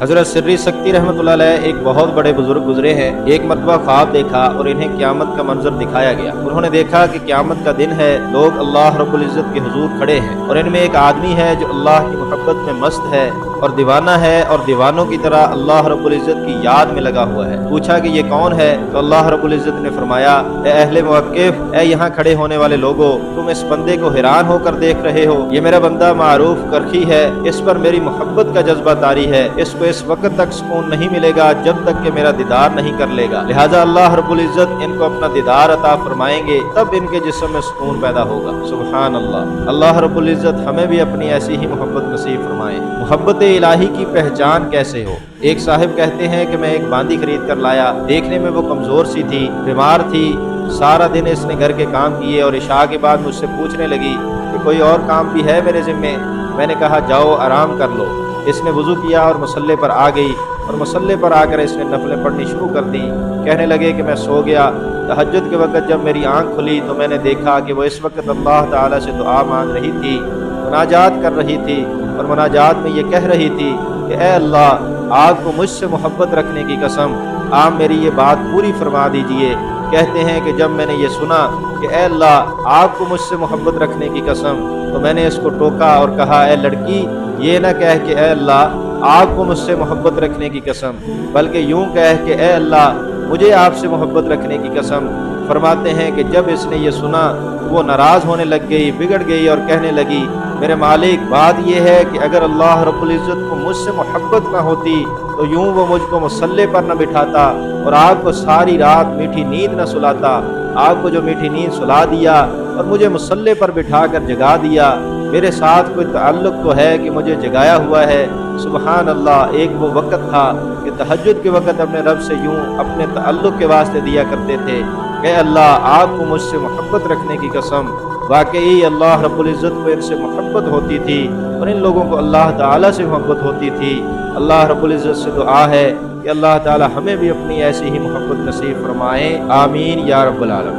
حضرت سری سکتی رحمۃ اللہ علیہ ایک بہت بڑے بزرگ گزرے ہیں۔ ایک مرتبہ خواب دیکھا اور انہیں قیامت کا منظر دکھایا گیا۔ انہوں نے دیکھا کہ قیامت کا دن ہے، لوگ اللہ رب العزت کے حضور کھڑے ہیں اور ان میں ایک آدمی ہے جو اللہ کی محبت میں مست ہے اور دیوانہ ہے، اور دیوانوں کی طرح اللہ رب العزت کی یاد میں لگا ہوا ہے۔ پوچھا کہ یہ کون ہے؟ تو اللہ رب العزت نے فرمایا، اے اہل موقف، اے یہاں کھڑے ہونے والے لوگوں، تم اس بندے کو حیران ہو کر دیکھ رہے ہو؟ یہ میرا بندہ معروف کرخی ہے، اس پر میری محبت کا جذبہ طاری ہے، اس کو اس وقت تک سکون نہیں ملے گا جب تک کہ میرا دیدار نہیں کر لے گا، لہذا اللہ رب العزت ان کو اپنا دیدار عطا فرمائیں گے، تب ان کے جسم میں سکون پیدا ہوگا۔ سبحان اللہ۔ اللہ رب العزت ہمیں بھی اپنی ایسی ہی محبت نصیب فرمائے۔ محبت الہی کی پہچان کیسے ہو؟ ایک صاحب کہتے ہیں کہ میں ایک باندی خرید کر لایا، دیکھنے میں وہ کمزور سی تھی، بیمار تھی، سارا دن اس نے گھر کے کام کیے اور عشاء کے بعد مجھ سے پوچھنے لگی کہ کوئی اور کام بھی ہے میرے ذمے؟ میں نے کہا جاؤ آرام کر لو۔ اس نے وضو کیا اور مصلے پر آ گئی، اور مصلے پر آ کر اس نے نفلیں پڑھنی شروع کر دی۔ کہنے لگے کہ میں سو گیا، تہجد کے وقت جب میری آنکھ کھلی تو میں نے دیکھا کہ وہ اس وقت اللہ تعالیٰ سے دعا مانگ رہی تھی، مناجات کر رہی تھی، اور مناجات میں یہ کہہ رہی تھی کہ اے اللہ، آپ کو مجھ سے محبت رکھنے کی قسم آپ میری یہ بات پوری فرما دیجئے۔ کہتے ہیں کہ جب میں نے یہ سنا کہ اے اللہ، آپ کو مجھ سے محبت رکھنے کی قسم، تو میں نے اس کو ٹوکا اور کہا اے لڑکی، یہ نہ کہہ کہ اے اللہ، آپ کو مجھ سے محبت رکھنے کی قسم، بلکہ یوں کہہ کہ اے اللہ، مجھے آپ سے محبت رکھنے کی قسم۔ فرماتے ہیں کہ جب اس نے یہ سنا وہ ناراض ہونے لگ گئی، بگڑ گئی اور کہنے لگی میرے مالک، بات یہ ہے کہ اگر اللہ رب العزت کو مجھ سے محبت نہ ہوتی تو یوں وہ مجھ کو مصلے پر نہ بٹھاتا اور آپ کو ساری رات میٹھی نیند نہ سلاتا۔ آپ کو جو میٹھی نیند سلا دیا اور مجھے مصلے پر بٹھا کر جگا دیا، میرے ساتھ کوئی تعلق تو ہے کہ مجھے جگایا ہوا ہے۔ سبحان اللہ۔ ایک وہ وقت تھا کہ تہجد کے وقت اپنے رب سے یوں اپنے تعلق کے واسطے دیا کرتے تھے کہ اے اللہ، آپ کو مجھ سے محبت رکھنے کی قسم۔ واقعی اللہ رب العزت کو ان سے محبت ہوتی تھی اور ان لوگوں کو اللہ تعالیٰ سے محبت ہوتی تھی۔ اللہ رب العزت سے دعا ہے کہ اللہ تعالیٰ ہمیں بھی اپنی ایسی ہی محبت نصیب فرمائے، آمین یا رب العالمین۔